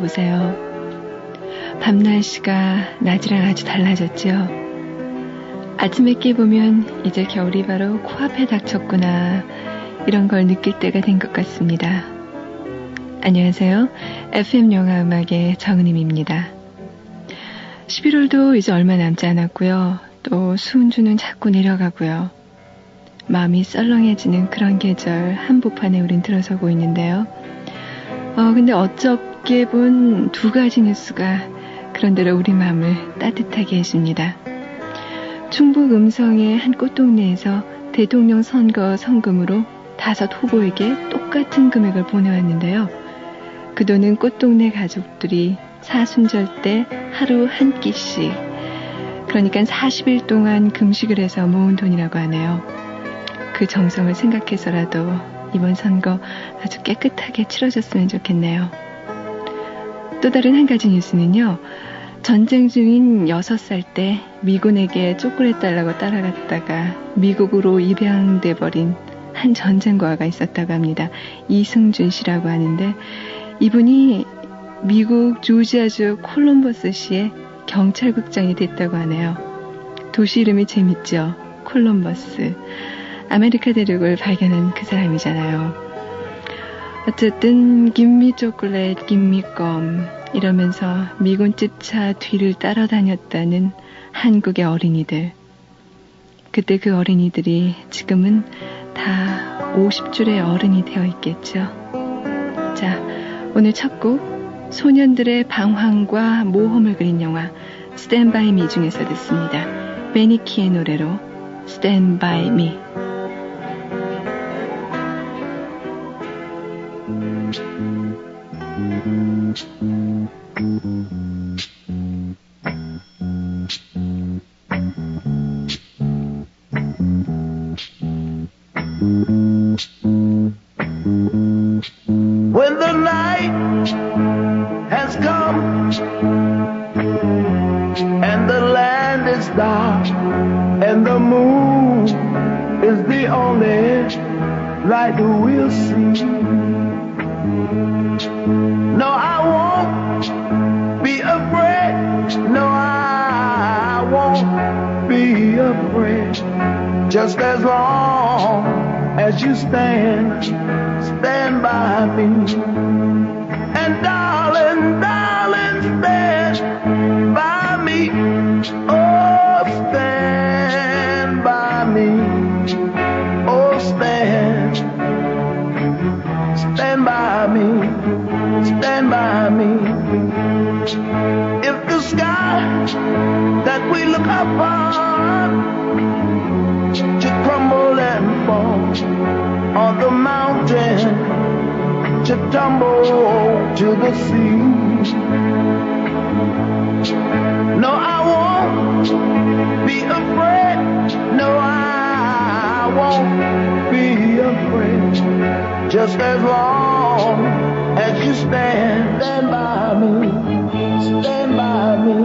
보세요. 밤 날씨가 낮이랑 아주 달라졌죠. 아침에 깨보면 이제 겨울이 바로 코앞에 닥쳤구나, 이런 걸 느낄 때가 된 것 같습니다. 안녕하세요. FM 영화 음악의 정은임입니다. 11월도 이제 얼마 남지 않았고요. 또 수은주는 자꾸 내려가고요. 마음이 썰렁해지는 그런 계절 한복판에 우린 들어서고 있는데요. 근데 어저께 본 두 가지 뉴스가 그런대로 우리 마음을 따뜻하게 해줍니다. 충북 음성의 한 꽃동네에서 대통령 선거 성금으로 5 후보에게 똑같은 금액을 보내왔는데요. 그 돈은 꽃동네 가족들이 사순절 때 하루 한 끼씩, 그러니까 40일 동안 금식을 해서 모은 돈이라고 하네요. 그 정성을 생각해서라도 이번 선거 아주 깨끗하게 치러졌으면 좋겠네요. 또 다른 한 가지 뉴스는요. 전쟁 중인 6살 때 미군에게 초콜릿 달라고 따라갔다가 미국으로 입양돼 버린 한 전쟁과가 있었다고 합니다. 이승준 씨라고 하는데, 이분이 미국 조지아주 콜럼버스시의 경찰국장이 됐다고 하네요. 도시 이름이 재밌죠? 콜럼버스. 아메리카 대륙을 발견한 그 사람이잖아요. 어쨌든 give me chocolate, give me gum 이러면서 미군 찝차 뒤를 따라다녔다는 한국의 어린이들. 그때 그 어린이들이 지금은 다 50줄의 어른이 되어 있겠죠. 자, 오늘 첫 곡, 소년들의 방황과 모험을 그린 영화 Stand By Me 중에서 듣습니다. 베니키의 노래로 Stand By Me. When the night has come and the land is dark and the moon is the only light we'll see. No, I won't be afraid. No, I won't be afraid. Just as long as you stand by me. And darling, darling, stand by me. Oh, stand by me. Oh, stand by me. Stand by me. If the sky that we look upon should crumble and fall on the mountain, to tumble to the sea. No, I won't be afraid. No, I won't be afraid. Just as long as you stand by me. Stand by me.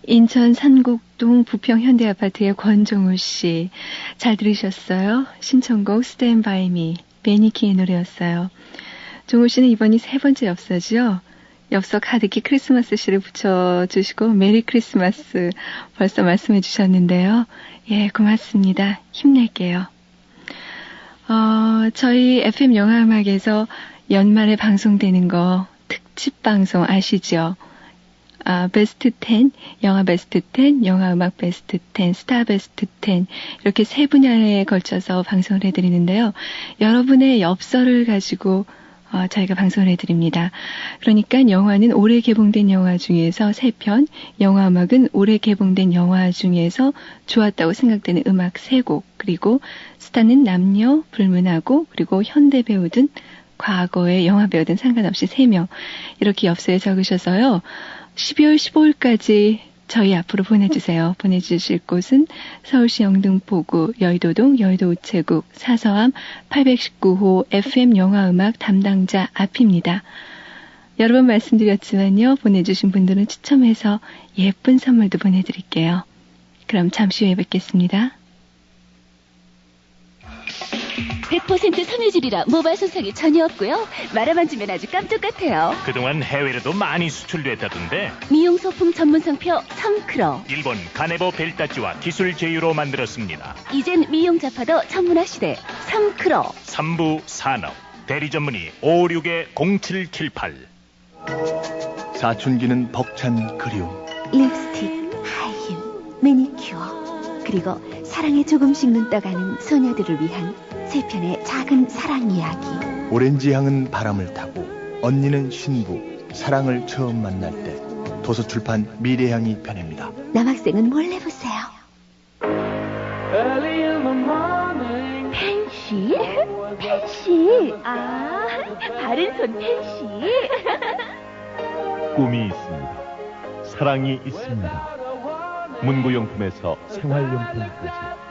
인천 산곡동 부평현대아파트의 권종우 씨, 잘 들으셨어요? 신청곡 Stand By Me, 베니키의 노래였어요. 종호 씨는 이번이 3번째 엽서죠? 엽서 가득히 크리스마스 시를 붙여주시고 메리 크리스마스 벌써 말씀해 주셨는데요. 예, 고맙습니다. 힘낼게요. 저희 FM 영화음악에서 연말에 방송되는 거 특집 방송 아시죠? 베스트 10, 영화 베스트 10, 영화음악 베스트 10, 스타 베스트 10 이렇게 3분야에 걸쳐서 방송을 해드리는데요. 여러분의 엽서를 가지고 저희가 방송을 해드립니다. 그러니까 영화는 올해 개봉된 영화 중에서 3편, 영화음악은 올해 개봉된 영화 중에서 좋았다고 생각되는 음악 3곡, 그리고 스타는 남녀 불문하고 그리고 현대 배우든 과거의 영화 배우든 상관없이 3명 이렇게 엽서에 적으셔서요. 12월 15일까지 저희 앞으로 보내주세요. 보내주실 곳은 서울시 영등포구 여의도동 여의도 우체국 사서함 819호 FM 영화음악 담당자 앞입니다. 여러 번 말씀드렸지만요. 보내주신 분들은 추첨해서 예쁜 선물도 보내드릴게요. 그럼 잠시 후에 뵙겠습니다. 100% 섬유질이라 모발 손상이 전혀 없고요. 말아만 주면 아주 깜짝 같아요. 그동안 해외로도 많이 수출됐다던데. 미용 소품 전문 상표 삼크로. 일본 가네보 벨타치와 기술 제휴로 만들었습니다. 이젠 미용 잡화도 전문화시대 삼크로. 삼부 산업 대리 전문의 556-0778. 사춘기는 벅찬 그리움, 립스틱, 하이힐, 매니큐어, 그리고 사랑에 조금씩 눈 떠가는 소녀들을 위한 3편의 작은 사랑 이야기. 오렌지 향은 바람을 타고 언니는 신부, 사랑을 처음 만날 때 도서출판 미래향이 펴냅니다. 남학생은 몰래 보세요. 펜시? 펜시? 바른 손 펜시. 꿈이 있습니다. 사랑이 있습니다. 문구용품에서 생활용품까지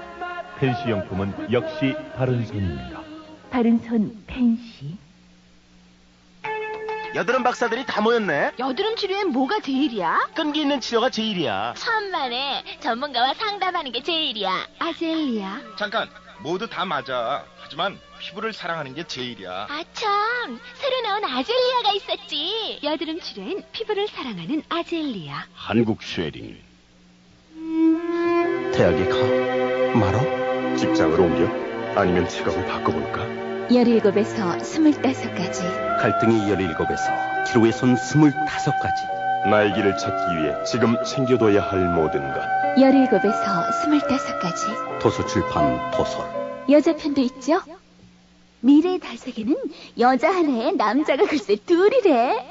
펜시용품은 역시 바른손입니다. 바른손 펜시. 여드름 박사들이 다 모였네. 여드름 치료엔 뭐가 제일이야? 끈기 있는 치료가 제일이야. 천만에 전문가와 상담하는 게 제일이야. 아젤리아. 잠깐, 모두 다 맞아. 하지만 피부를 사랑하는 게 제일이야. 아참, 새로 나온 아젤리아가 있었지. 여드름 치료엔 피부를 사랑하는 아젤리아. 한국 쉐링. 대학에 가? 말어? 직장을 옮겨? 아니면 직업을 바꿔볼까? 17에서 25까지. 갈등이 17에서 기로에 선 25가지. 나의 길을 찾기 위해 지금 챙겨둬야 할 모든 것. 17에서 25까지. 도서출판 도설. 여자 편도 있죠? 미래의 달색에는 여자 하나에 남자가 글쎄 둘이래.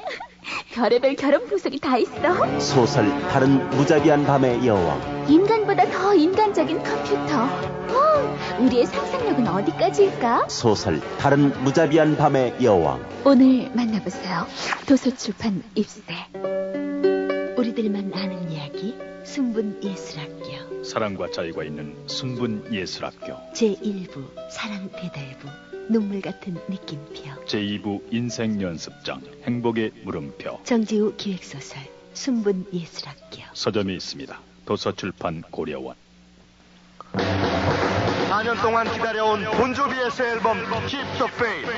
별의별 결혼 풍속이 다 있어. 소설 다른 무자비한 밤의 여왕. 인간보다 더 인간적인 컴퓨터. 우리의 상상력은 어디까지일까? 소설 다른 무자비한 밤의 여왕. 오늘 만나보세요. 도서출판 입세. 우리들만 아는 이야기 순분예술학교. 사랑과 자유가 있는 순분예술학교. 제1부 사랑배달부 눈물 같은 느낌표. 제2부 인생연습장 행복의 물음표. 정지우 기획소설 순분예술학교. 서점이 있습니다. 도서출판 고려원. 4년 동안 기다려온 본조비의 새 앨범 Keep the Faith.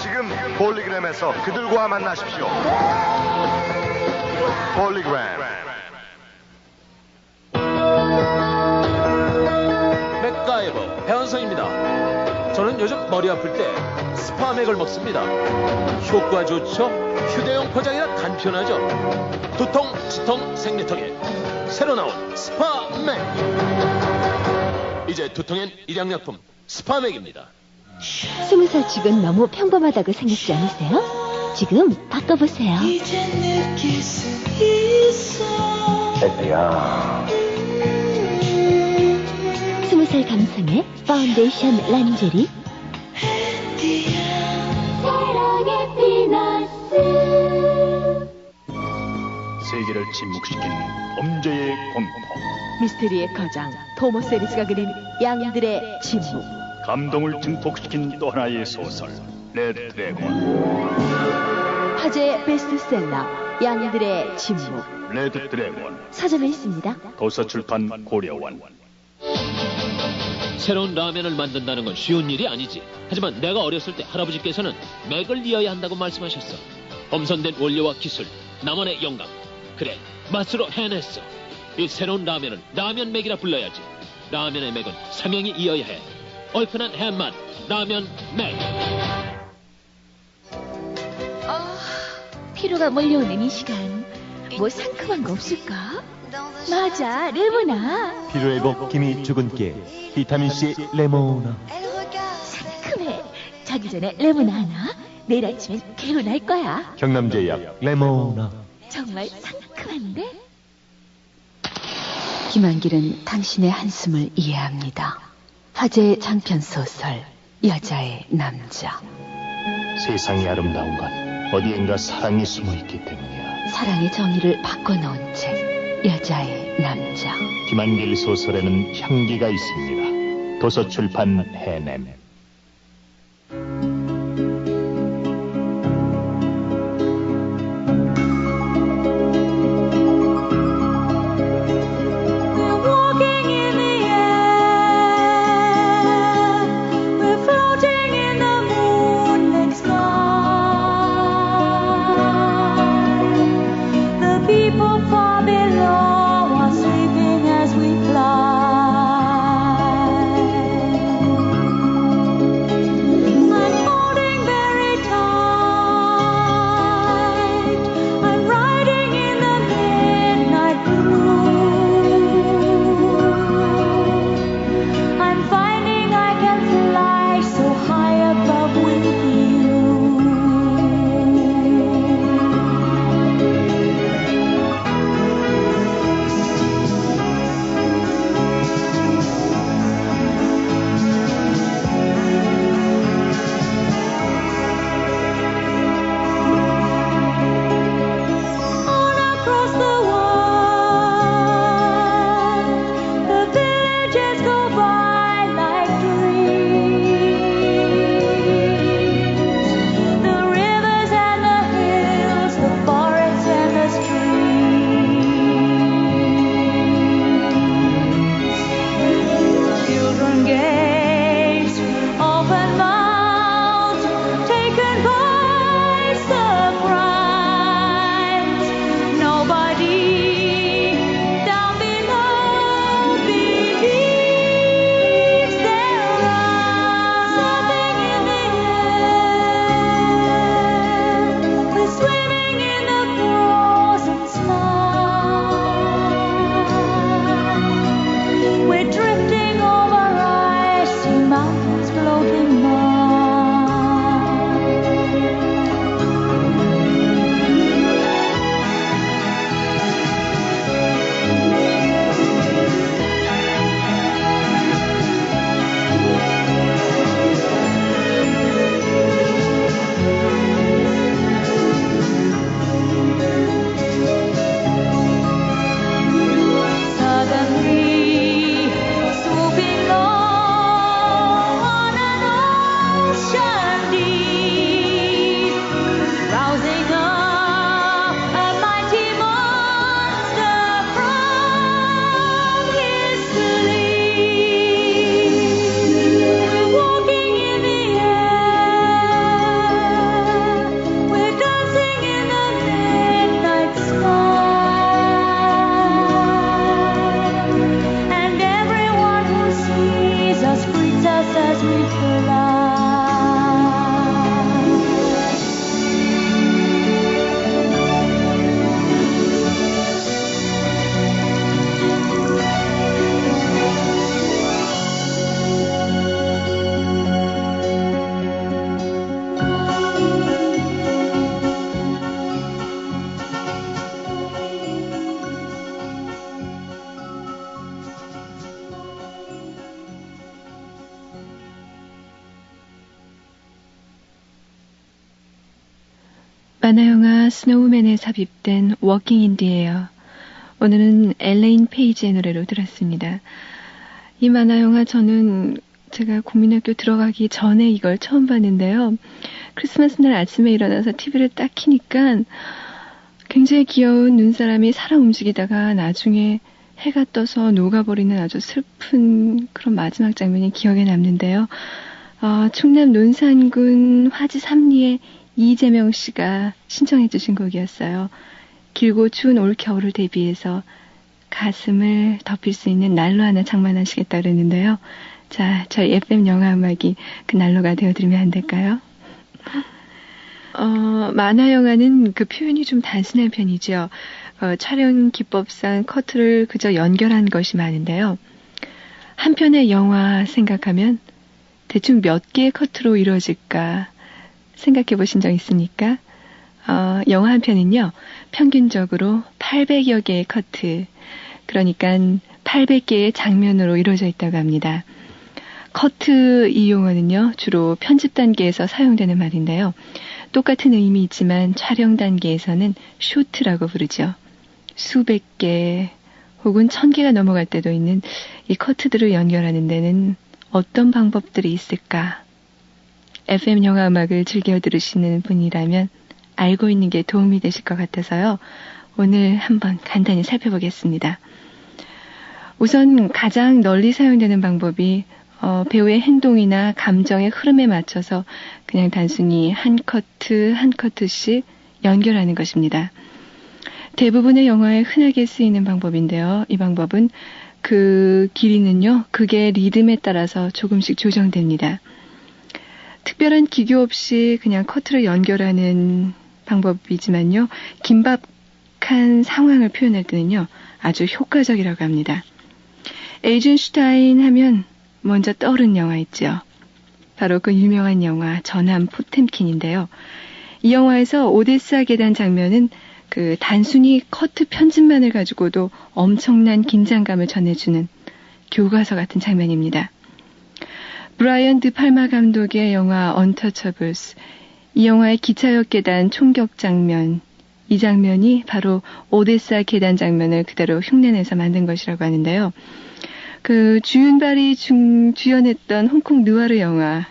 지금 폴리그램에서 그들과 만나십시오. 폴리그램. 맥가이버 배원성입니다. 저는 요즘 머리 아플 때 스파맥을 먹습니다. 효과 좋죠? 휴대용 포장이라 간편하죠. 두통, 치통, 생리통에 새로 나온 스파맥. 이제 두통엔 일양약품 스파맥입니다. 20살 주변 너무 평범하다고 생각지 않으세요? 지금 바꿔보세요. 애야. 20살 감성의 파운데이션 란제리. 사랑의 피너스. 세계를 침묵시킨 범죄의 공포. 미스테리의 거장 토머스 에리스가 그린 양들의 침묵. 감동을 증폭시킨 또 하나의 소설 레드 드래곤. 화제 베스트셀러 양들의 침묵. 레드 드래곤. 서점에 있습니다. 도서출판 고려원. 새로운 라면을 만든다는 건 쉬운 일이 아니지. 하지만 내가 어렸을 때 할아버지께서는 맥을 이어야 한다고 말씀하셨어. 엄선된 원료와 기술, 나만의 영감. 그래, 맛으로 해냈어. 이 새로운 라면은 라면 맥이라 불러야지. 라면의 맥은 삼형이 이어야 해. 얼큰한 해맛, 라면 맥. 피로가 몰려오는 이 시간, 뭐 상큼한 거 없을까? 맞아, 레모나. 피로회복 기미 주근깨 비타민C 레모나. 상큼해. 자기 전에 레모나 하나. 내일 아침엔 개운할 거야. 경남제약 레모나. 정말 상큼한데? 김한길은 당신의 한숨을 이해합니다. 화제의 장편 소설 여자의 남자. 세상이 아름다운 건 어디엔가 사랑이 숨어있기 때문이야. 사랑의 정의를 바꿔놓은 책 여자의 남자. 김한길 소설에는 향기가 있습니다. 도서출판 해냄. 만화영화 스노우맨에 삽입된 워킹 인디예요. 오늘은 엘레인 페이지의 노래로 들었습니다. 이 만화영화 저는 제가 국민학교 들어가기 전에 이걸 처음 봤는데요. 크리스마스 날 아침에 일어나서 TV를 딱 켜니까 굉장히 귀여운 눈사람이 살아 움직이다가 나중에 해가 떠서 녹아버리는 아주 슬픈 그런 마지막 장면이 기억에 남는데요. 충남 논산군 화지 삼리의 이재명 씨가 신청해 주신 곡이었어요. 길고 추운 올겨울을 대비해서 가슴을 덮일 수 있는 난로 하나 장만하시겠다 그랬는데요. 자, 저희 FM 영화음악이 그 난로가 되어드리면 안 될까요? 만화 영화는 그 표현이 좀 단순한 편이죠. 촬영 기법상 커트를 그저 연결한 것이 많은데요. 한 편의 영화 생각하면 대충 몇 개의 커트로 이루어질까 생각해 보신 적 있습니까? 영화 한 편은요, 평균적으로 800여 개의 커트, 그러니까 800개의 장면으로 이루어져 있다고 합니다. 커트 이 용어는요, 주로 편집 단계에서 사용되는 말인데요. 똑같은 의미이지만 촬영 단계에서는 쇼트라고 부르죠. 수백 개 혹은 1000개가 넘어갈 때도 있는 이 커트들을 연결하는 데는 어떤 방법들이 있을까? FM 영화 음악을 즐겨 들으시는 분이라면 알고 있는 게 도움이 되실 것 같아서요. 오늘 한번 간단히 살펴보겠습니다. 우선 가장 널리 사용되는 방법이 배우의 행동이나 감정의 흐름에 맞춰서 그냥 단순히 한 커트 한 커트씩 연결하는 것입니다. 대부분의 영화에 흔하게 쓰이는 방법인데요. 이 방법은 그 길이는요, 극의 리듬에 따라서 조금씩 조정됩니다. 특별한 기교 없이 그냥 커트를 연결하는 방법이지만요, 긴박한 상황을 표현할 때는요, 아주 효과적이라고 합니다. 에이젠슈타인 하면 먼저 떠오른 영화 있죠. 바로 그 유명한 영화 전함 포템킨인데요. 이 영화에서 오데사 계단 장면은 그 단순히 커트 편집만을 가지고도 엄청난 긴장감을 전해주는 교과서 같은 장면입니다. 브라이언 드 팔마 감독의 영화 언터처블스, 이 영화의 기차역 계단 총격 장면, 이 장면이 바로 오데사 계단 장면을 그대로 흉내내서 만든 것이라고 하는데요. 그 주윤발이 주연했던 홍콩 느와르 영화,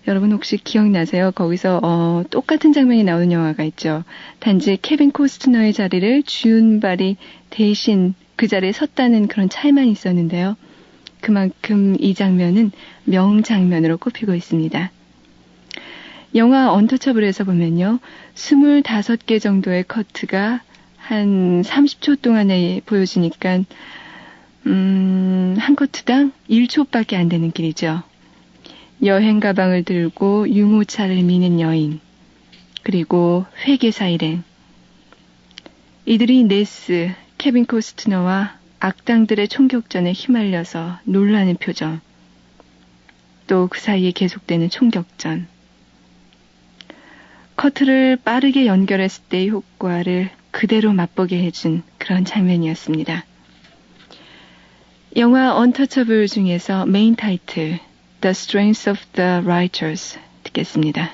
여러분 혹시 기억나세요? 거기서 똑같은 장면이 나오는 영화가 있죠. 단지 케빈 코스트너의 자리를 주윤발이 대신 그 자리에 섰다는 그런 차이만 있었는데요. 그만큼 이 장면은 명장면으로 꼽히고 있습니다. 영화 언터처블에서 보면요, 25개 정도의 커트가 한 30초 동안에 보여지니까 한 커트당 1초밖에 안 되는 길이죠. 여행 가방을 들고 유모차를 미는 여인, 그리고 회계사 일행, 이들이 네스, 케빈 코스트너와 악당들의 총격전에 휘말려서 놀라는 표정, 또 그 사이에 계속되는 총격전, 커트를 빠르게 연결했을 때의 효과를 그대로 맛보게 해준 그런 장면이었습니다. 영화 언터처블 중에서 메인 타이틀 The Strength of the Righteous 듣겠습니다.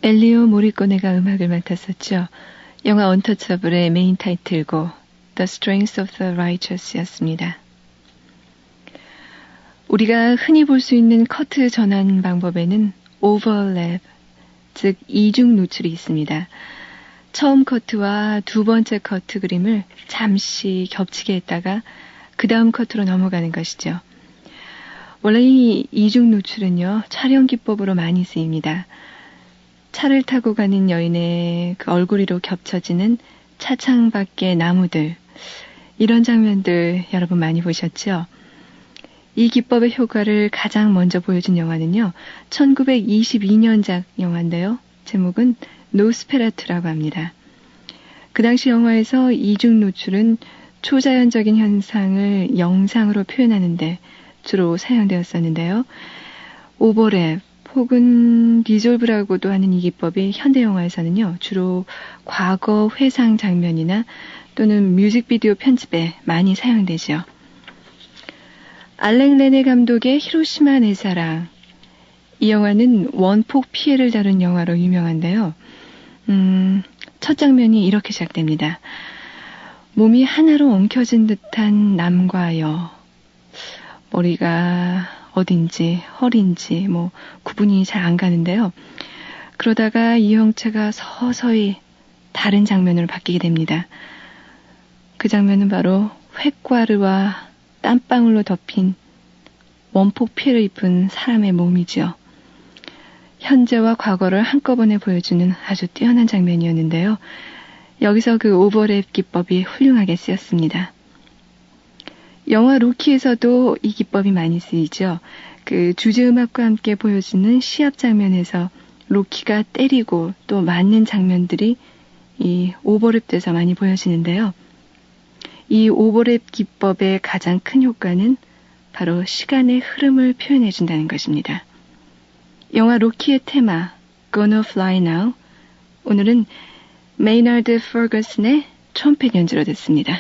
엘리오 모리코네가 음악을 맡았었죠. 영화 언터처블의 메인 타이틀곡 The Strength of the Righteous였습니다. 우리가 흔히 볼 수 있는 커트 전환 방법에는 오버랩, 즉 이중 노출이 있습니다. 처음 커트와 두 번째 커트 그림을 잠시 겹치게 했다가 그 다음 커트로 넘어가는 것이죠. 원래 이 이중 노출은요, 촬영 기법으로 많이 쓰입니다. 차를 타고 가는 여인의 그 얼굴이로 겹쳐지는 차창 밖의 나무들, 이런 장면들 여러분 많이 보셨죠? 이 기법의 효과를 가장 먼저 보여준 영화는요, 1922년작 영화인데요. 제목은 노스페라투라고 합니다. 그 당시 영화에서 이중 노출은 초자연적인 현상을 영상으로 표현하는데 주로 사용되었었는데요. 오버랩 혹은 리졸브라고도 하는 이 기법이 현대 영화에서는요, 주로 과거 회상 장면이나 또는 뮤직비디오 편집에 많이 사용되죠. 알랭 레네 감독의 히로시마 내 사랑. 이 영화는 원폭 피해를 다룬 영화로 유명한데요. 첫 장면이 이렇게 시작됩니다. 몸이 하나로 엉켜진 듯한 남과 여. 머리가 어딘지 허리인지 구분이 잘 안 가는데요. 그러다가 이 형체가 서서히 다른 장면으로 바뀌게 됩니다. 그 장면은 바로 횟과르와 땀방울로 덮인 원폭 피해를 입은 사람의 몸이지요. 현재와 과거를 한꺼번에 보여주는 아주 뛰어난 장면이었는데요. 여기서 그 오버랩 기법이 훌륭하게 쓰였습니다. 영화 로키에서도 이 기법이 많이 쓰이죠. 그 주제음악과 함께 보여주는 시합 장면에서 로키가 때리고 또 맞는 장면들이 이 오버랩돼서 많이 보여지는데요. 이 오버랩 기법의 가장 큰 효과는 바로 시간의 흐름을 표현해준다는 것입니다. 영화 로키의 테마 Gonna Fly Now, 오늘은 메이나드 퍼거슨의 트럼펫 연주로 듣습니다.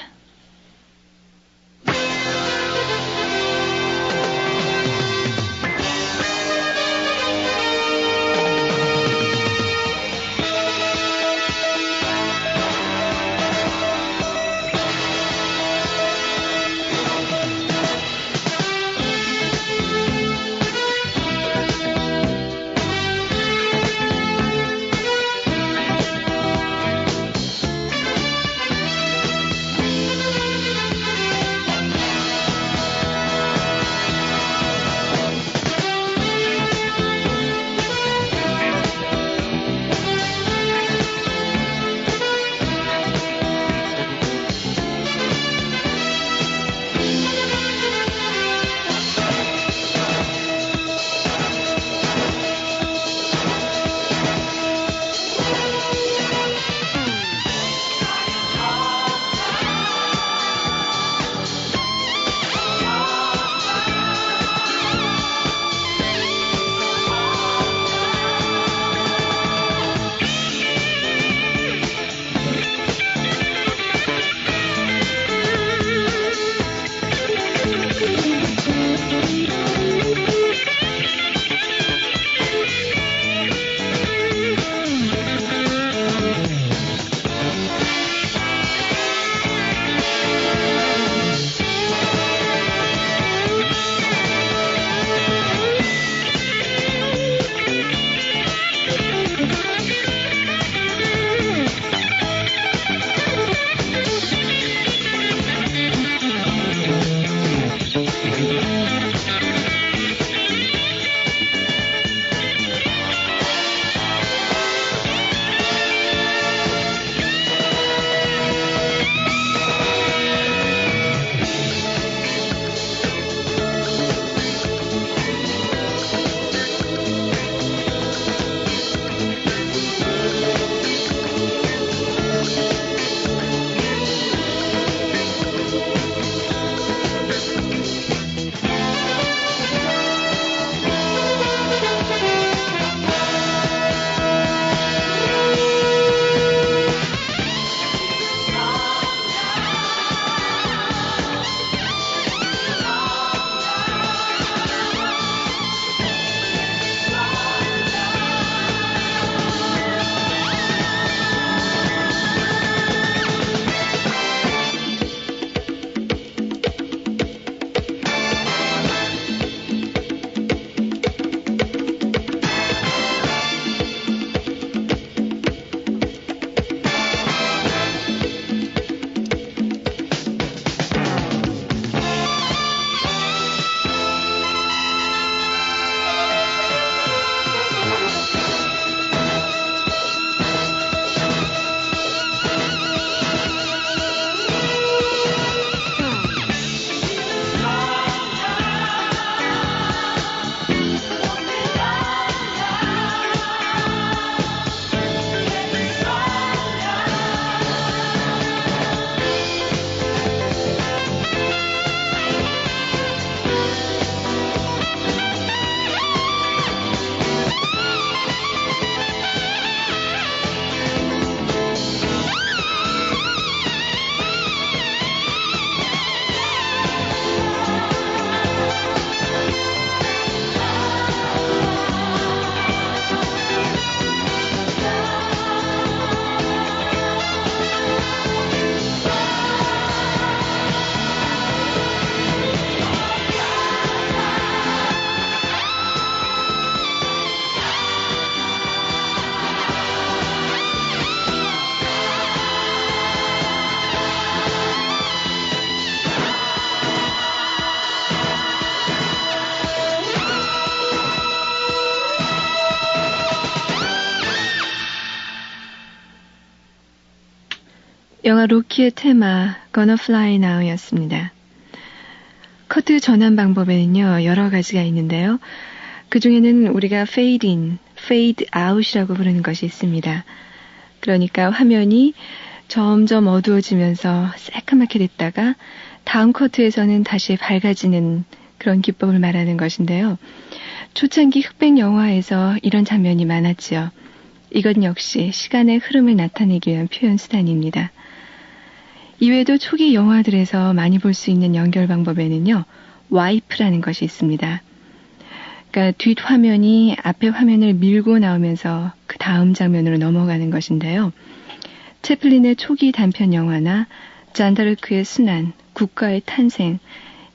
영화 로키의 테마 Gonna Fly Now 였습니다. 커트 전환 방법에는요, 여러 가지가 있는데요. 그 중에는 우리가 fade in, fade out이라고 부르는 것이 있습니다. 그러니까 화면이 점점 어두워지면서 새까맣게 됐다가 다음 커트에서는 다시 밝아지는 그런 기법을 말하는 것인데요. 초창기 흑백 영화에서 이런 장면이 많았지요. 이건 역시 시간의 흐름을 나타내기 위한 표현 수단입니다. 이외에도 초기 영화들에서 많이 볼 수 있는 연결 방법에는요, 와이프라는 것이 있습니다. 그러니까 뒷화면이 앞에 화면을 밀고 나오면서 그 다음 장면으로 넘어가는 것인데요. 채플린의 초기 단편 영화나 잔다르크의 순환, 국가의 탄생,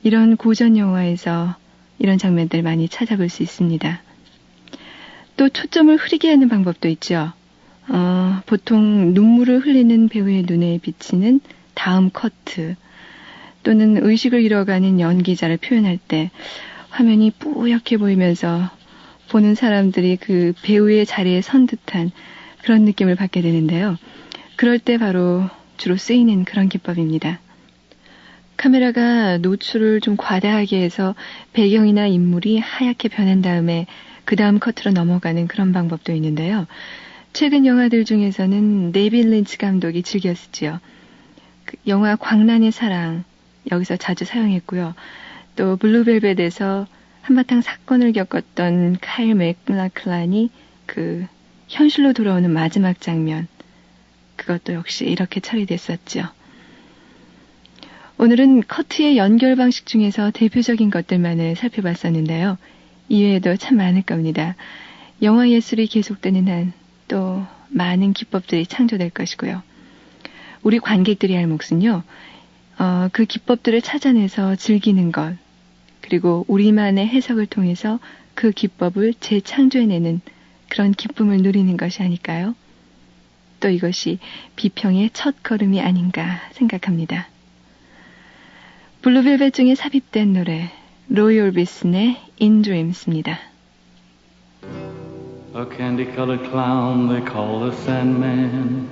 이런 고전 영화에서 이런 장면들 많이 찾아볼 수 있습니다. 또 초점을 흐리게 하는 방법도 있죠. 보통 눈물을 흘리는 배우의 눈에 비치는 다음 커트, 또는 의식을 잃어가는 연기자를 표현할 때 화면이 뿌옇게 보이면서 보는 사람들이 그 배우의 자리에 선 듯한 그런 느낌을 받게 되는데요. 그럴 때 바로 주로 쓰이는 그런 기법입니다. 카메라가 노출을 좀 과다하게 해서 배경이나 인물이 하얗게 변한 다음에 그 다음 커트로 넘어가는 그런 방법도 있는데요. 최근 영화들 중에서는 데이빗 린치 감독이 즐겨 쓰지요. 그 영화 광란의 사랑, 여기서 자주 사용했고요. 또 블루벨벳에서 한바탕 사건을 겪었던 카일 맥락클란이 그 현실로 돌아오는 마지막 장면, 그것도 역시 이렇게 처리됐었죠. 오늘은 커트의 연결 방식 중에서 대표적인 것들만을 살펴봤었는데요. 이외에도 참 많을 겁니다. 영화 예술이 계속되는 한 또 많은 기법들이 창조될 것이고요. 우리 관객들이 할 몫은요, 그 기법들을 찾아내서 즐기는 것, 그리고 우리만의 해석을 통해서 그 기법을 재창조해내는 그런 기쁨을 누리는 것이 아닐까요? 또 이것이 비평의 첫 걸음이 아닌가 생각합니다. 블루벨벳 중에 삽입된 노래, 로이 올비슨의 In Dreams입니다. A candy-colored clown they call the Sandman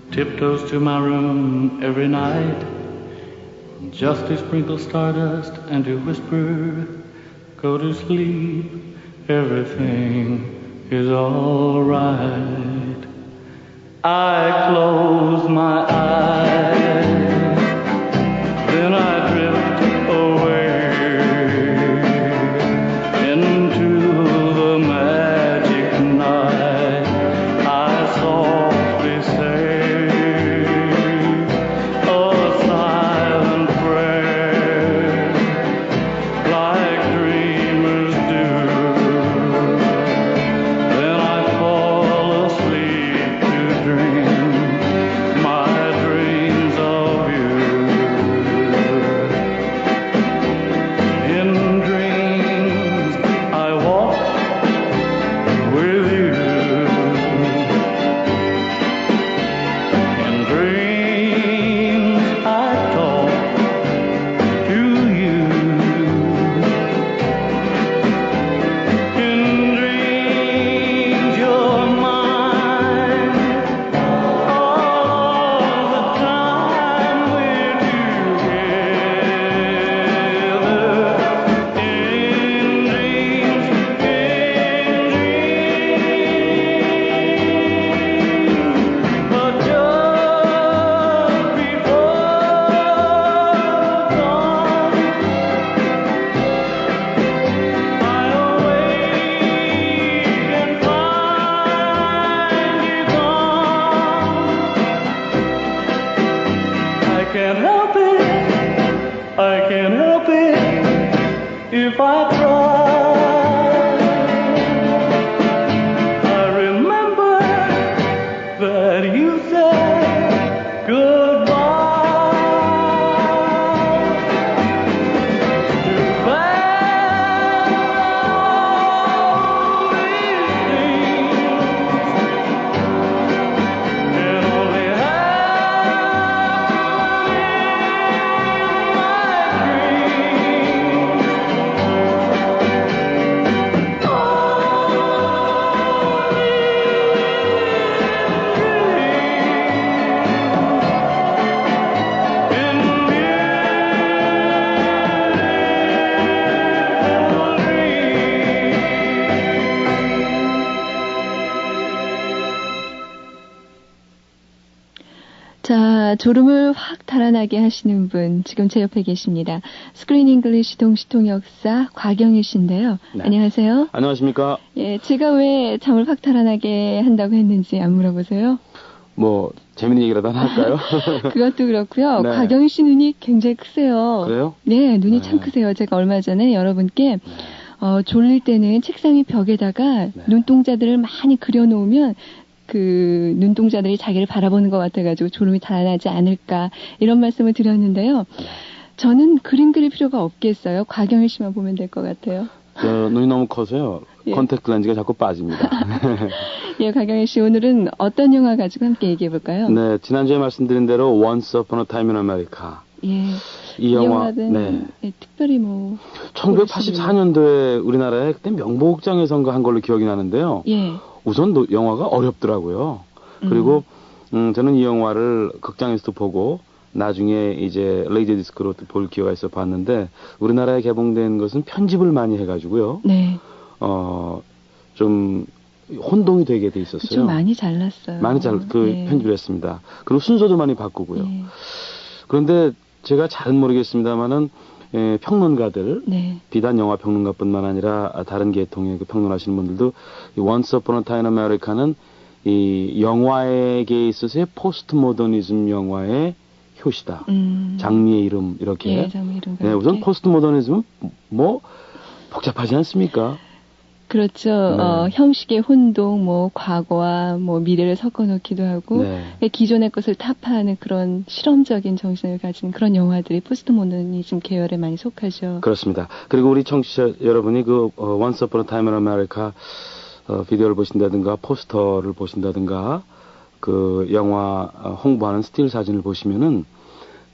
tiptoes to my room every night just to sprinkle stardust and to whisper, go to sleep, everything is all right. I close my eyes, then I drift away into the magic night. I softly say a silent prayer like dreamers do. Then I fall asleep to dream my dreams of you. In dreams I walk with you. In dreams I talk to you. In dreams you're mine all the time we're together. In dreams, but just before dawn, I awake and find you gone. I can't help it, I can't help it if I try. I remember that you said goodbye. Too bad all these things can only happen in my dreams. 졸음을 확 달아나게 하시는 분 지금 제 옆에 계십니다. 스크린 잉글리시 동시통 역사 곽영일 씨인데요. 네. 안녕하세요. 안녕하십니까? 예, 제가 왜 잠을 확 달아나게 한다고 했는지 안 물어보세요? 뭐 재밌는 얘기라도 하나 할까요? 그것도 그렇고요. 네. 곽영일 씨 눈이 굉장히 크세요. 그래요? 네, 눈이 참 크세요. 제가 얼마 전에 여러분께 졸릴 때는 책상의 벽에다가 눈동자들을 많이 그려놓으면 그 눈동자들이 자기를 바라보는 것 같아가지고 졸음이 달아나지 않을까 이런 말씀을 드렸는데요. 저는 그림 그릴 필요가 없겠어요. 곽영일 씨만 보면 될 것 같아요. 눈이 너무 커서요. 예. 컨택트 렌즈가 자꾸 빠집니다. 예, 곽영일 씨 오늘은 어떤 영화 가지고 함께 얘기해 볼까요? 네, 지난주에 말씀드린 대로 Once Upon a Time in America. 예. 이 영화, 영화는 예, 특별히 뭐 1984년도에 우리나라에 그때 명보극장에선가 한 걸로 기억이 나는데요. 예. 우선 영화가 어렵더라고요. 그리고 저는 이 영화를 극장에서도 보고 나중에 이제 레이저 디스크로 볼 기회가 있어 봤는데 우리나라에 개봉된 것은 편집을 많이 해가지고요. 네. 좀 혼동이 되게 돼 있었어요. 좀 많이 잘랐어요. 많이 예. 편집을 했습니다. 그리고 순서도 많이 바꾸고요. 예. 그런데 제가 잘은 모르겠습니다만은 평론가들, 네. 비단 영화 평론가뿐만 아니라 다른 계통의 그 평론하시는 분들도 이 Once Upon a Time in America는 이 영화에게 있어서의 포스트 모더니즘 영화의 효시다. 장미의 이름 이렇게. 예, 장미의 이름. 네, 우선 포스트 모더니즘은 뭐 복잡하지 않습니까? 그렇죠. 네. 형식의 혼동, 뭐 과거와 뭐 미래를 섞어놓기도 하고 기존의 것을 타파하는 그런 실험적인 정신을 가진 그런 영화들이 포스트 모더니즘 계열에 많이 속하죠. 그렇습니다. 그리고 우리 청취자 여러분이 그 Once Upon a Time in America 비디오를 보신다든가 포스터를 보신다든가 그 영화 홍보하는 스틸 사진을 보시면은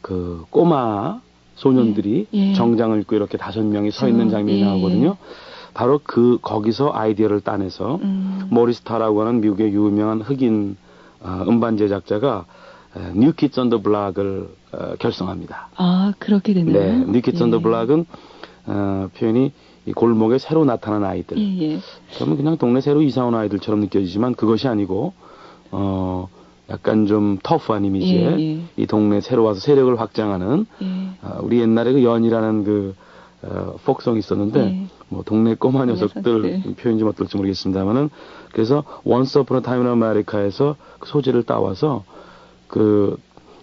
그 꼬마 소년들이 정장을 입고 이렇게 5명이 서 있는 장면이 나오거든요. 바로 거기서 아이디어를 따내서 모리스 타라고 하는 미국의 유명한 흑인 음반 제작자가 뉴 키즈 온 더 블락을 결성합니다. 아, 그렇게 됐나요? 네, 뉴 키즈 온 더 블락은 표현이 이 골목에 새로 나타난 아이들. 그러면 그냥 동네 새로 이사 온 아이들처럼 느껴지지만 그것이 아니고 약간 좀 터프한 이미지에 이 동네 새로 와서 세력을 확장하는 우리 옛날에 그 연이라는 그 폭성이 있었는데 뭐 동네 꼬마 녀석들 표현이 좀 어떨지 모르겠습니다만은 그래서 Once Upon a Time in America에서 그 소재를 따와서 그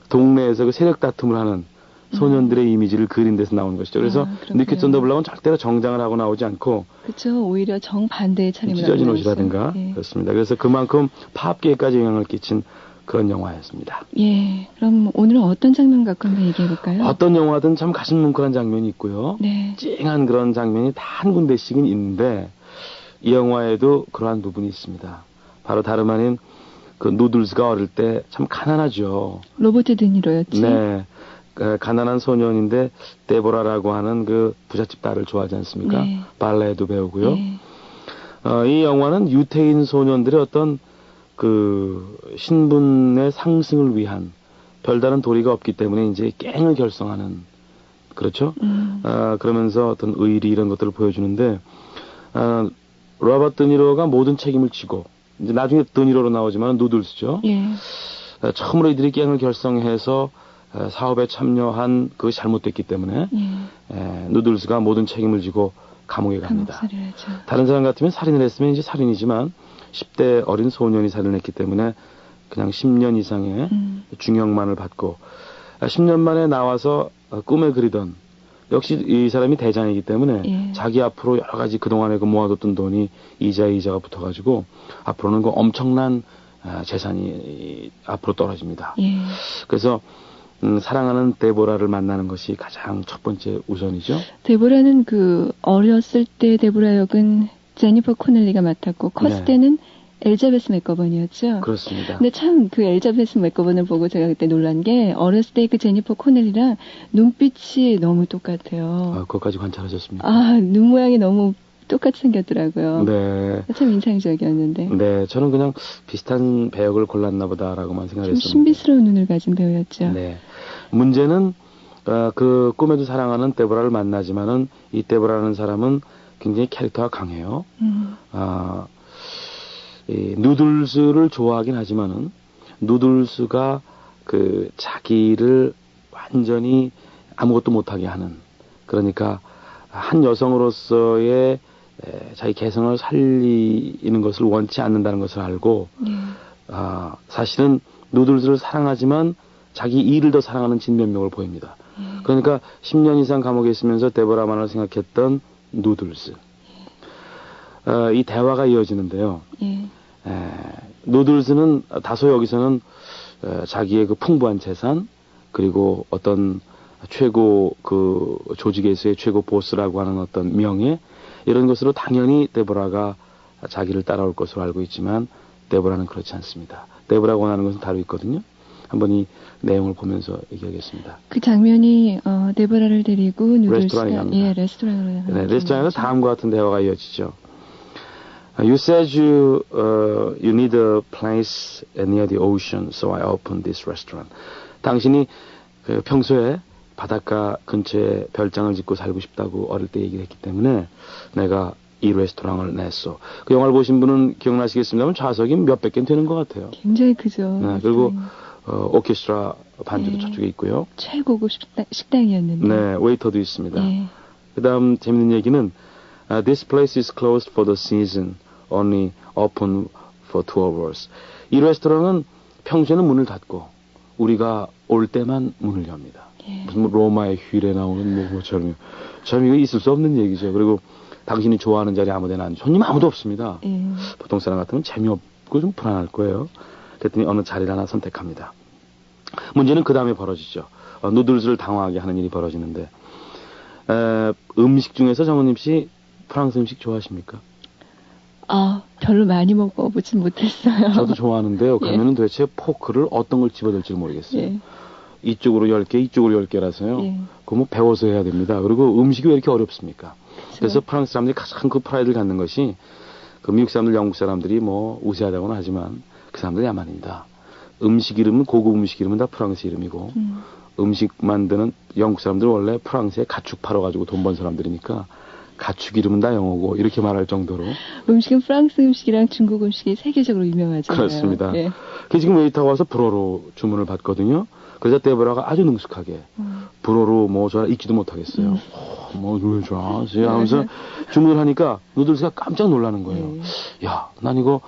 동네에서 그 세력 다툼을 하는 소년들의 이미지를 그린 데서 나온 것이죠. 그래서 뉴 키즈 온 더 블락은 절대로 정장을 하고 나오지 않고 그렇죠. 오히려 정반대의 차림을 찢어진 옷이라든가 그렇습니다. 그래서 그만큼 팝계까지 영향을 끼친 그런 영화였습니다. 예, 그럼 오늘은 어떤 장면 갖고 한번 얘기해 볼까요? 어떤 영화든 참 가슴 뭉클한 장면이 있고요. 네. 찡한 그런 장면이 다 한 군데씩은 있는데 이 영화에도 그러한 부분이 있습니다. 바로 다름 아닌 그 누들스가 어릴 때 참 가난하죠. 로버트 드니로였지. 네. 가난한 소년인데 데보라라고 하는 그 부잣집 딸을 좋아하지 않습니까? 네. 발레도 배우고요. 이 영화는 유태인 소년들의 어떤 그 신분의 상승을 위한 별다른 도리가 없기 때문에 이제 갱을 결성하는 그렇죠. 그러면서 어떤 의리 이런 것들을 보여주는데 로버트 드니로가 모든 책임을 지고 이제 나중에 드니로로 나오지만 누들스죠. 처음으로 이들이 갱을 결성해서 사업에 참여한 그것이 잘못됐기 때문에 누들스가 모든 책임을 지고 감옥에 갑니다. 다른 사람 같으면 살인을 했으면 이제 살인이지만 10대 어린 소년이 살인을 했기 때문에 그냥 10년 이상의 중형만을 받고 10년 만에 나와서 꿈에 그리던 역시 이 사람이 대장이기 때문에 자기 앞으로 여러 가지 그동안에 그 모아뒀던 돈이 이자가 붙어가지고 앞으로는 그 엄청난 재산이 앞으로 떨어집니다. 그래서 사랑하는 데보라를 만나는 것이 가장 첫 번째 우선이죠. 데보라는 그 어렸을 때 데보라 역은 제니퍼 코넬리가 맡았고 컸을 때는 엘자베스 맥거번이었죠. 그렇습니다. 근데 참 그 엘자베스 맥거번을 보고 제가 그때 놀란 게 어렸을 때 그 제니퍼 코넬리랑 눈빛이 너무 똑같아요. 그것까지 관찰하셨습니까? 눈 모양이 너무 똑같이 생겼더라고요. 네. 참 인상적이었는데. 네, 저는 그냥 비슷한 배역을 골랐나 보다라고만 생각했습니다. 좀 신비스러운 눈을 가진 배우였죠. 네. 문제는 그 꿈에도 사랑하는 데보라를 만나지만은 이 데보라라는 사람은 굉장히 캐릭터가 강해요. 이 누들스를 좋아하긴 하지만은 누들스가 그 자기를 완전히 아무것도 못하게 하는, 그러니까 한 여성으로서의 자기 개성을 살리는 것을 원치 않는다는 것을 알고 사실은 누들즈를 사랑하지만 자기 일을 더 사랑하는 진면목을 보입니다. 그러니까 10년 이상 감옥에 있으면서 데보라만을 생각했던 누들즈. 이 대화가 이어지는데요. 누들즈는 다소 여기서는 자기의 그 풍부한 재산, 그리고 어떤 최고 그 조직에서의 최고 보스라고 하는 어떤 명예, 이런 것으로 당연히 데보라가 자기를 따라올 것으로 알고 있지만 데보라는 그렇지 않습니다. 데보라가 원하는 것은 다르 있거든요. 한번 이 내용을 보면서 얘기하겠습니다. 그 장면이 데보라를 데리고 레스토랑에 갑니다. 레스토랑으로 네, 레스토랑에서 다음과 같은 대화가 이어지죠. You said you need a place near the ocean, so I opened this restaurant. 당신이 평소에 바닷가 근처에 별장을 짓고 살고 싶다고 어릴 때 얘기를 했기 때문에 내가 이 레스토랑을 냈어. 그 영화를 보신 분은 기억나시겠습니다만 좌석이 몇백 개 되는 것 같아요. 굉장히 크죠. 네, 그리고 오케스트라 반주도 저쪽에 있고요. 최고급 식당이었는데. 네, 웨이터도 있습니다. 그 다음 재밌는 얘기는 This place is closed for the season, only open for 2 hours. 이 레스토랑은 평소에는 문을 닫고 우리가 올 때만 문을 엽니다. 무슨 로마의 휠에 나오는 뭐처럼 참 이거 있을 수 없는 얘기죠. 그리고 당신이 좋아하는 자리에 아무데나 앉아. 손님 아무도 없습니다. 보통 사람 같으면 재미없고 좀 불안할 거예요. 그랬더니 어느 자리를 하나 선택합니다. 문제는 그 다음에 벌어지죠. 누들즈를 당황하게 하는 일이 벌어지는데 음식 중에서 정은님 씨 프랑스 음식 좋아하십니까? 별로 많이 먹어보진 못했어요. 저도 좋아하는데요. 가면은 도대체 포크를 어떤 걸 집어들지 모르겠어요. 이쪽으로 10개, 이쪽으로 10개라서요. 그거 뭐 배워서 해야 됩니다. 그리고 음식이 왜 이렇게 어렵습니까? 그래서 프랑스 사람들이 가장 그 프라이드를 갖는 것이 그 미국 사람들, 영국 사람들이 뭐 우세하다고는 하지만 그 사람들이 아만입니다. 음식 이름은 고급 음식 이름은 다 프랑스 이름이고 음식 만드는 영국 사람들은 원래 프랑스에 가축 팔아가지고 돈 번 사람들이니까 가축 이름은 다 영어고 이렇게 말할 정도로 음식은 프랑스 음식이랑 중국 음식이 세계적으로 유명하잖아요. 그렇습니다. 그 지금 웨이터가 와서 불어로 주문을 받거든요. 그래서 데보라가 아주 능숙하게 불어로 뭐 저 읽지도 못하겠어요. 뭐 왜 좋아하세요 하면서 주문을 하니까 누들즈가 깜짝 놀라는 거예요. 야, 난 이거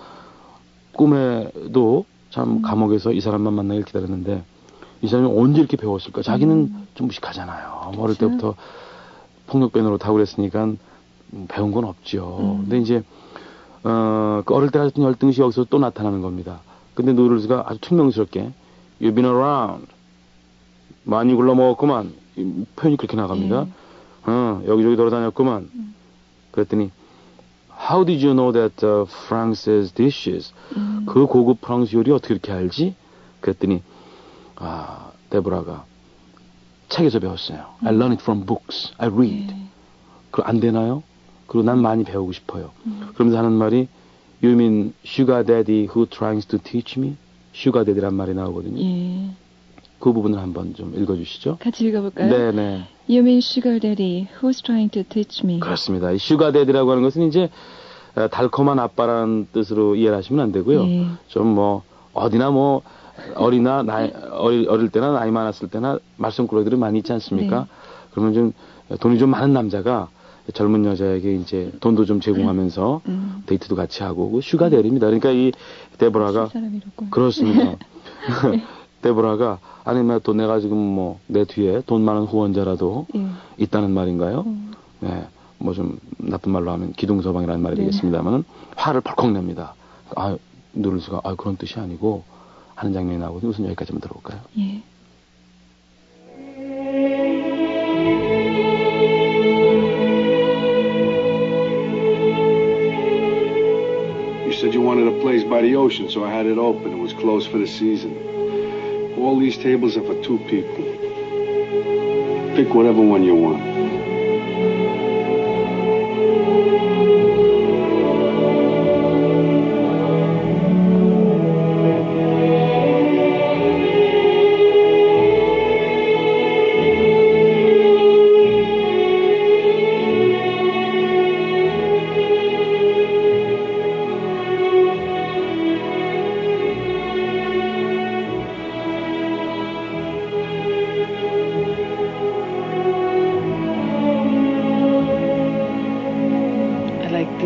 꿈에도 참 감옥에서 이 사람만 만나길 기다렸는데 이 사람이 언제 이렇게 배웠을까? 자기는 좀 무식하잖아요. 어릴 때부터 폭력배 노릇하고 그랬으니까 배운 건 없죠. 근데 이제 그 어릴 때 가졌던 열등시 여기서 또 나타나는 겁니다. 근데 누들즈가 아주 퉁명스럽게 You've been around. 많이 굴러먹었구만. 표현이 그렇게 나갑니다. 여기저기 돌아다녔구만. 그랬더니 How did you know that France's dishes? 그 고급 프랑스 요리 어떻게 이렇게 알지? 그랬더니 데보라가 책에서 배웠어요. I learn it from books. I read. 그럼 안 되나요? 그리고 난 많이 배우고 싶어요. 그러면서 하는 말이 You mean sugar daddy who tries to teach me? sugar daddy란 말이 나오거든요. 그 부분을 한번 좀 읽어주시죠. 같이 읽어볼까요? 네네. You mean sugar daddy who's trying to teach me? 그렇습니다. 이 sugar daddy라고 하는 것은 이제 달콤한 아빠라는 뜻으로 이해를 하시면 안 되고요. 좀 뭐 어디나 뭐 어릴 때나 나이 많았을 때나 말썽꾸러기들이 많이 있지 않습니까? 그러면 좀 돈이 좀 많은 남자가 젊은 여자에게 이제 돈도 좀 제공하면서 데이트도 같이 하고 그 슈가 대리입니다. 그러니까 이 데보라가 그렇습니다. 데보라가 아니 또 내가 지금 뭐 내 뒤에 돈 많은 후원자라도 있다는 말인가요? 네, 뭐 좀 나쁜 말로 하면 기둥서방이라는 말이 되겠습니다만은 화를 벌컥 냅니다. 누들즈가 그런 뜻이 아니고 하는 장면이 나오거든요. 우선 여기까지 한번 들어볼까요? You said you wanted a place by the ocean, so I had it open. It was closed for the season. All these tables are for 2 people. Pick whatever one you want.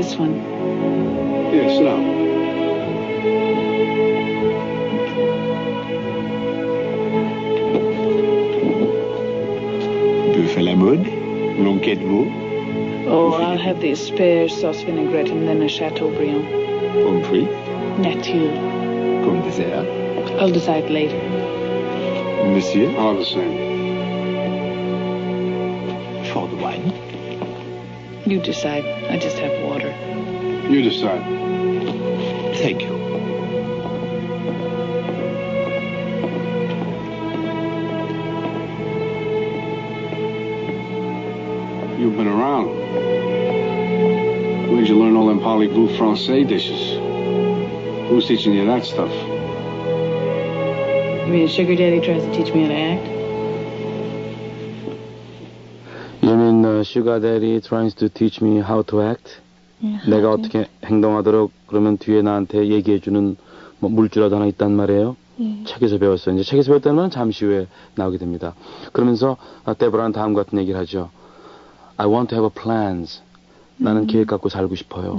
this one. Here, sit down. Bœuf à la mode? L'enquête vaut? Oh, I'll have the spare sauce vinaigrette and then a Chateaubriand. Pomme frite? Nature. Comme dessert? I'll decide later. Monsieur? All the same. For the wine? You decide. I just have water. You decide. Thank you. You've been around. Where'd you learn all them parlez-vous français dishes? Who's teaching you that stuff? You mean Sugar Daddy tries to teach me how to act? You mean Sugar Daddy tries to teach me how to act? 내가 어떻게 행동하도록 그러면 뒤에 나한테 얘기해주는 뭐 물줄라도 하나 있단 말이에요. 책에서 배웠어요. 이제 책에서 배웠다는 건 잠시 후에 나오게 됩니다. 그러면서 데보라는 다음 같은 얘기를 하죠. I want to have plans. 나는 계획 갖고 살고 싶어요.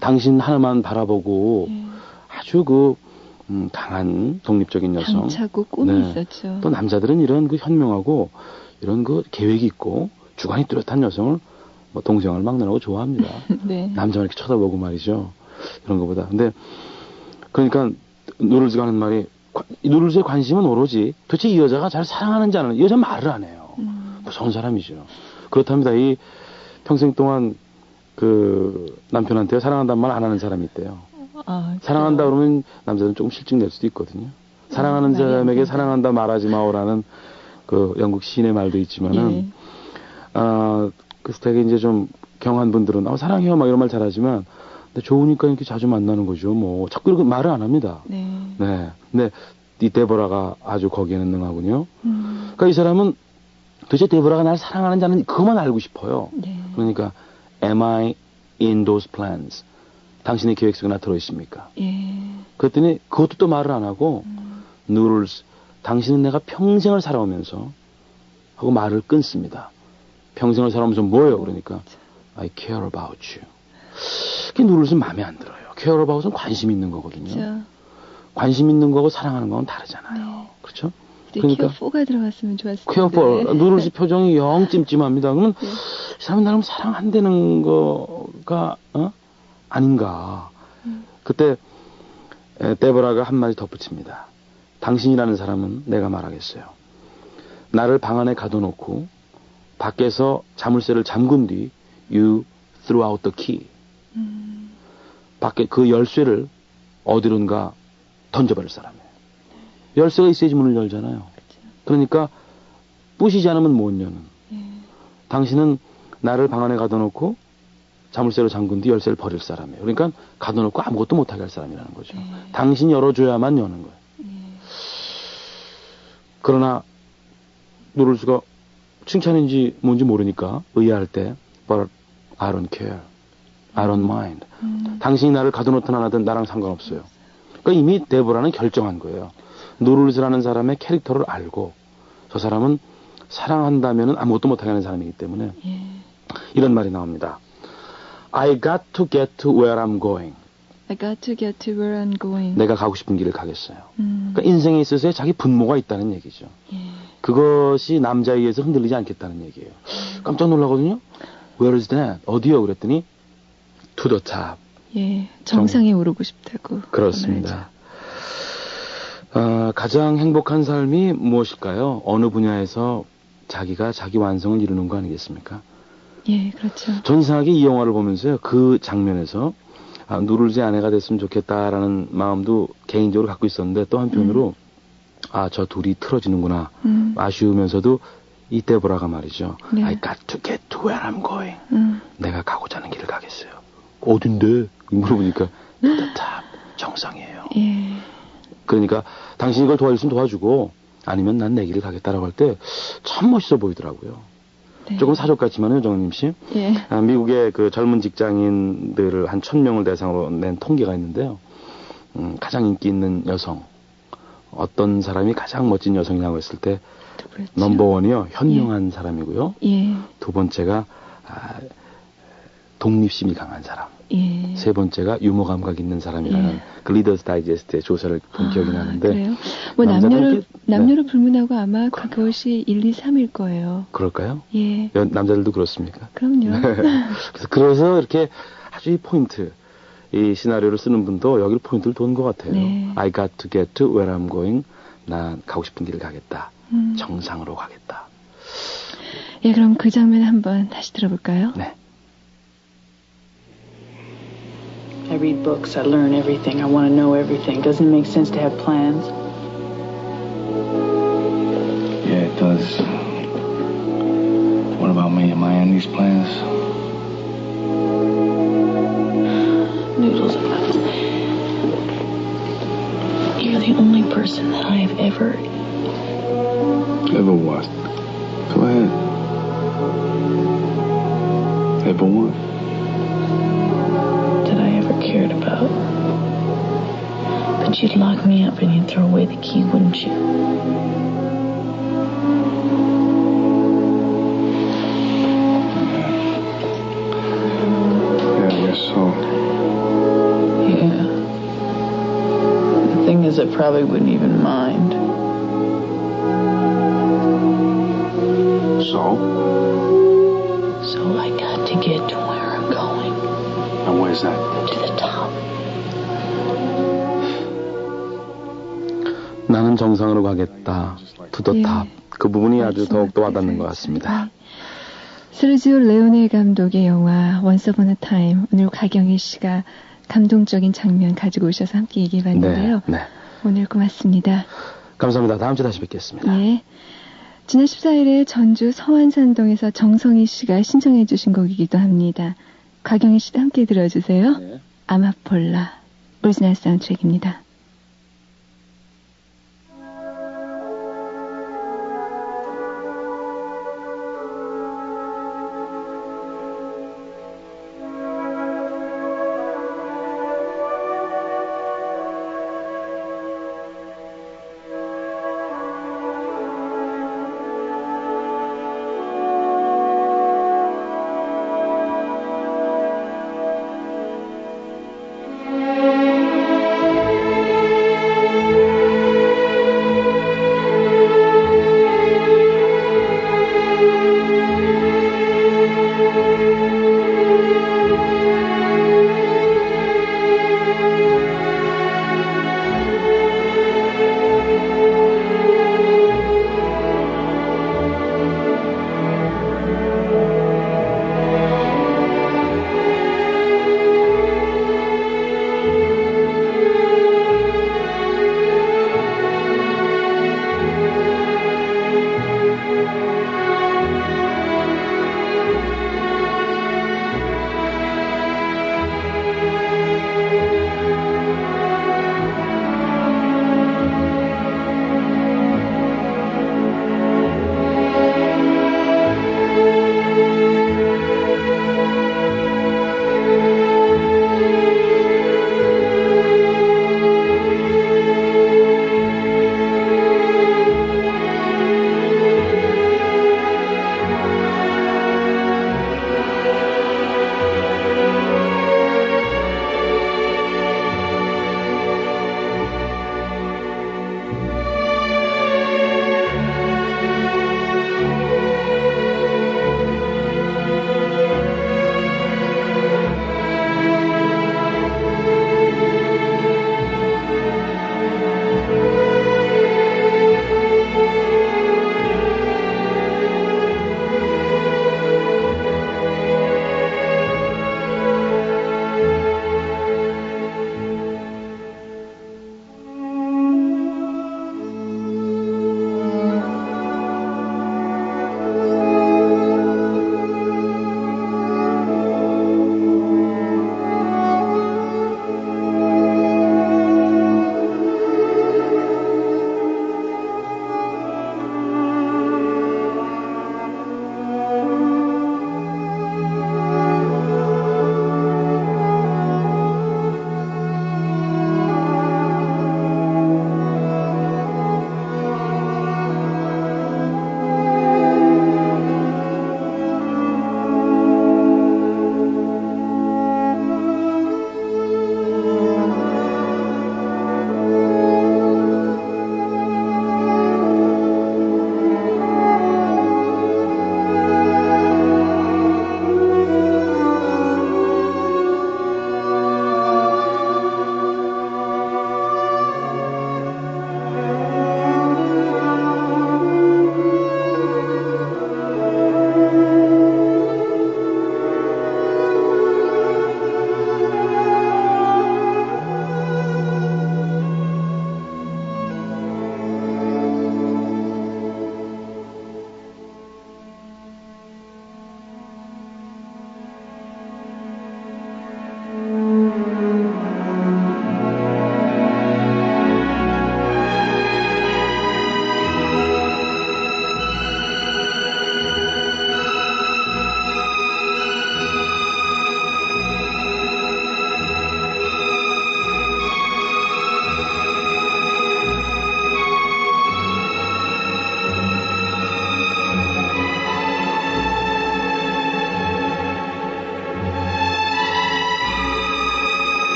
당신 하나만 바라보고 아주 강한 독립적인 여성. 당차고 꿈이 있었죠. 또 남자들은 이런 현명하고 이런 계획이 있고 주관이 뚜렷한 여성을 뭐 동생을 막론하고 좋아합니다. 네. 남자만 이렇게 쳐다보고 말이죠. 이런 것보다. 근데 그러니까 누를즈가 하는 말이 누를즈의 관심은 오로지 도대체 이 여자가 잘 사랑하는지 안 하는지. 이 여자 말을 안 해요. 무서운 사람이죠. 그렇답니다. 이 평생 동안 남편한테 사랑한다는 말 안 하는 사람이 있대요. 사랑한다 그러면 남자들은 조금 실증 낼 수도 있거든요. 사랑하는 사람에게 사랑한다 말하지 마오라는 영국 시인의 말도 있지만은 그래서 되게 이제 좀 경한 분들은 사랑해요 막 이런 말 잘하지만 근데 좋으니까 이렇게 자주 만나는 거죠. 뭐 자꾸 이렇게 말을 안 합니다. 네. 근데 이 데보라가 아주 거기에는 능하군요. 그러니까 이 사람은 도대체 데보라가 날 사랑하는지 안 하는지 그것만 알고 싶어요. 그러니까 Am I in those plans? 당신의 계획 속에 나 들어있습니까? 그랬더니 그것도 또 말을 안 하고 Noodles, 당신은 내가 평생을 살아오면서 하고 말을 끊습니다. 평생을 살아오면서 뭐예요? 그러니까 I care about you. 그게 Noodles은 마음에 안 들어요. care about은 관심 있는 거거든요. 그렇죠. 관심 있는 거하고 사랑하는 거는 다르잖아요. 그렇죠? 그러니까 케어4가 들어갔으면 좋았을 텐데. 케어4. 누를즈 표정이 영 찜찜합니다. 그러면 이 사람이 나를 사랑한다는 거가 아닌가. 그때 데보라가 한마디 덧붙입니다. 당신이라는 사람은 내가 말하겠어요. 나를 방 안에 가둬놓고 밖에서 자물쇠를 잠근 뒤 You threw out the key. 밖에 그 열쇠를 어디론가 던져버릴 사람이에요. 열쇠가 있어야지 문을 열잖아요. 그러니까 부시지 않으면 못 여는. 당신은 나를 방 안에 가둬놓고 자물쇠로 잠근 뒤 열쇠를 버릴 사람이에요. 그러니까 가둬놓고 아무것도 못하게 할 사람이라는 거죠. 당신이 열어줘야만 여는 거예요. 그러나 누를즈가 칭찬인지 뭔지 모르니까 의아할 때 But I don't care. I don't mind. 당신이 나를 가둬놓든 안 하든 나랑 상관없어요. 그러니까 이미 데보라는 결정한 거예요. 누를즈라는 사람의 캐릭터를 알고 저 사람은 사랑한다면 아무것도 못하게 하는 사람이기 때문에 이런 말이 나옵니다. I got to get to where I'm going. I got to get to where I'm going. 내가 가고 싶은 길을 가겠어요. 그러니까 인생에 있어서 자기 분모가 있다는 얘기죠. 그것이 남자에 의해서 흔들리지 않겠다는 얘기예요. 깜짝 놀라거든요. Where is that? 어디요? 그랬더니 to the top. 정상에 오르고 싶다고. 그렇습니다. 가장 행복한 삶이 무엇일까요? 어느 분야에서 자기가 자기 완성을 이루는 거 아니겠습니까? 그렇죠. 전 이상하게 이 영화를 보면서요, 그 장면에서 누를즈의 아내가 됐으면 좋겠다라는 마음도 개인적으로 갖고 있었는데 또 한편으로 저 둘이 틀어지는구나 아쉬우면서도 이 데보라가 말이죠. I got to get to where I'm going. 내가 가고자 하는 길을 가겠어요. 어딘데? 물어보니까 to the top. 정상이에요. 그러니까 당신이 이걸 도와줬으면 도와주고 아니면 난 내 길을 가겠다라고 할 때 참 멋있어 보이더라고요. 조금 사족 같지만요, 정은님 씨. 미국의 그 젊은 직장인들을 한 1000명을 대상으로 낸 통계가 있는데요. 가장 인기 있는 여성, 어떤 사람이 가장 멋진 여성이라고 했을 때 넘버 원이요, 현명한 사람이고요. 두 번째가 독립심이 강한 사람. 예. 세 번째가 유머 감각 있는 사람이라는 예. 그 리더스 다이제스트의 조사를 본 기억이 나는데. 그래요? 뭐 남녀를 불문하고 아마 그것이 1, 2, 3일 거예요. 그럴까요? 예. 남자들도 그렇습니까? 그럼요. 그래서 이렇게 아주 이 포인트, 이 시나리오를 쓰는 분도 여기를 포인트를 돈 것 같아요. 네. I got to get to where I'm going. 난 가고 싶은 길을 가겠다. 정상으로 가겠다. 예, 그럼 그 장면 한번 다시 들어볼까요? 네. I read books, I learn everything, I want to know everything. Doesn't it make sense to have plans? Yeah, it does. What about me? Am I in these plans? Noodles, you're the only person that I have ever... Ever what? Go ahead. Ever what? that I ever cared about. But you'd lock me up and you'd throw away the key, wouldn't you? Yeah, I guess so. Yeah. The thing is, I probably wouldn't even mind. So? So I got to get to where I'm going. And where's that? To the top. 나는 정상으로 가겠다. To the 예. top. 그 부분이 아주 더욱더 와닿는 것 같습니다. 세르지오 레오네 감독의 영화 Once Upon a Time. 오늘 가경희 씨가 감동적인 장면 가지고 오셔서 함께 얘기해봤는데요. 네. 오늘 고맙습니다. 감사합니다. 다음 주에 다시 뵙겠습니다. 예. 지난 14일에 전주 서안산동에서 정성희 씨가 신청해 주신 곡이기도 합니다. 가경희 씨도 함께 들어주세요. 네. 아마폴라 오리지널 사운드트랙입니다.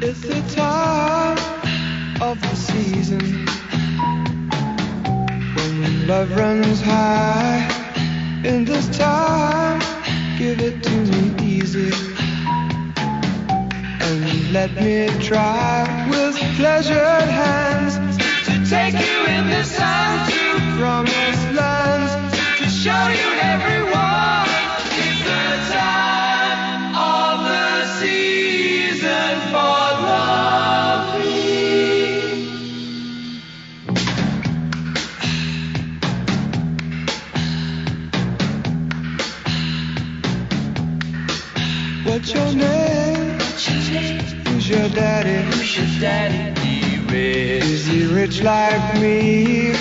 It's the time of the season when love runs high. In this time, give it to me easy and let me try with pleasured hands to take you in the sun to promised lands, to show you everyone. It's the time of the season for loving. What's your name? Who's your daddy? Is he rich like me?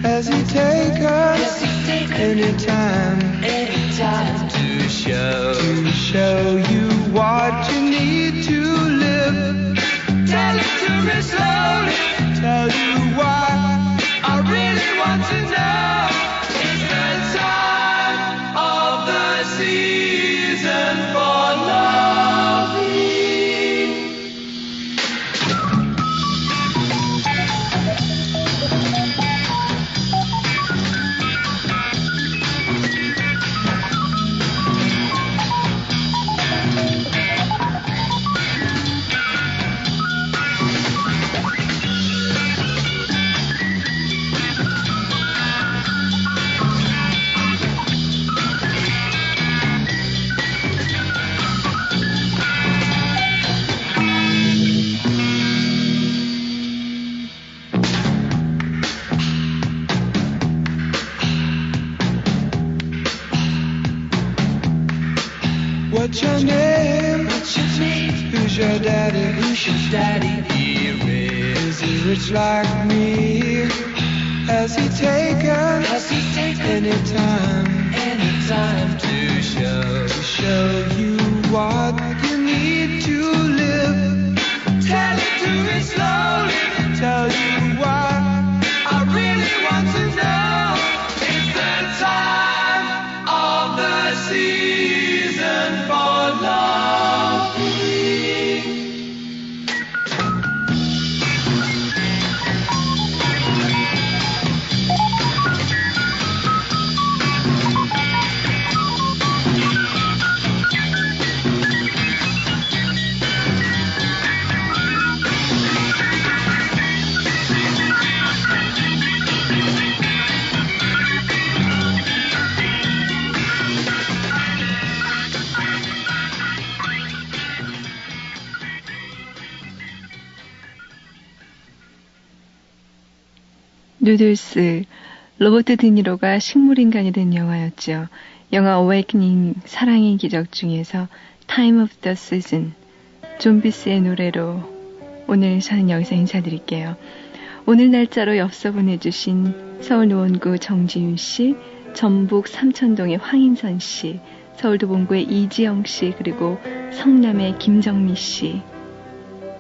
Has he taken any time to show you what you need to live? Tell it to me slowly, tell you why I really want to know. It's the time of the season for loving. What's your name? Who's your daddy? Is he rich like me? Has he taken any time to show you what you need to live? Tell it to me slowly, tell you why I really want to know. It's the time of the season for loving. 누들스, 로버트 드니로가 식물인간이 된 영화였죠. 영화 어웨이크닝, 사랑의 기적 중에서 Time of the Season, 좀비스의 노래로 오늘 저는 여기서 인사드릴게요. 오늘 날짜로 엽서 보내주신 서울 노원구 정지윤 씨, 전북 삼천동의 황인선 씨, 서울도봉구의 이지영 씨, 그리고 성남의 김정미 씨,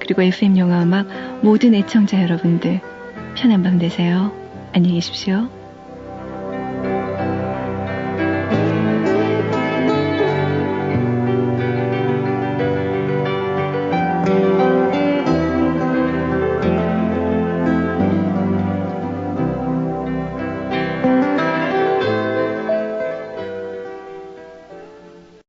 그리고 FM 영화음악 모든 애청자 여러분들 편한 밤 되세요. 안녕히 계십시오.